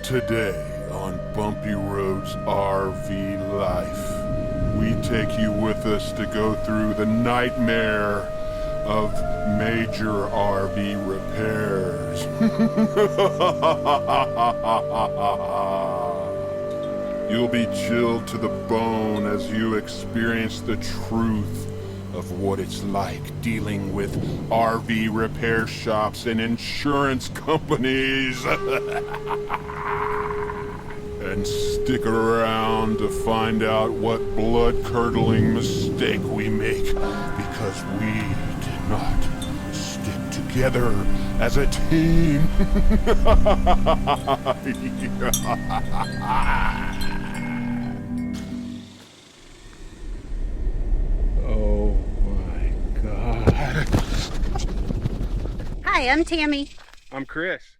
Today on Bumpy Road's RV Life, we take you with us to go through the nightmare of major RV repairs. You'll be chilled to the bone as you experience the truth of what it's like dealing with RV repair shops and insurance companies. And stick around to find out what blood-curdling mistake we make because we did not stick together as a team. Oh my God. Hi, I'm Tammy. I'm Chris.